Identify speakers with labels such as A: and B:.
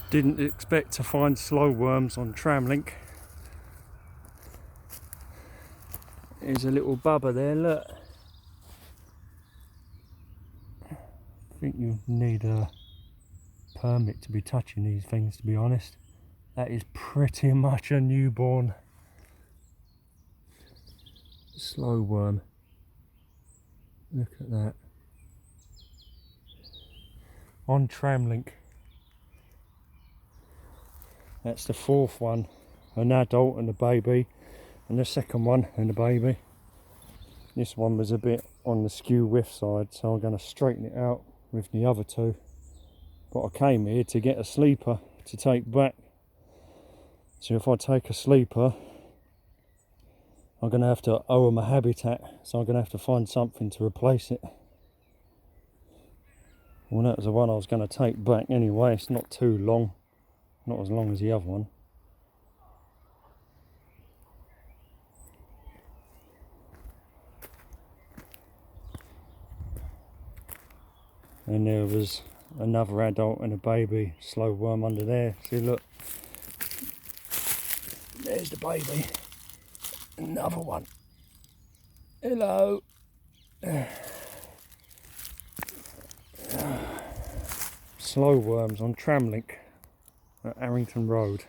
A: Didn't expect to find slow worms on Tram Link. There's a little bubba there, look. I think you need a permit to be touching these things, to be honest. That is pretty much a newborn slow worm. Look at that. On Tram Link. That's the fourth one, an adult and a baby, and the second one and a baby. This one was a bit on the skew width side, so I'm going to straighten it out with the other two. But I came here to get a sleeper to take back. So if I take a sleeper, I'm going to have to owe them a habitat, so I'm going to have to find something to replace it. Well, that was the one I was going to take back anyway. It's not too long. Not as long as the other one. And there was another adult and a baby slow worm under there. See, look. There's the baby. Another one. Hello. Slow worms on Tram Link at Harrington Road.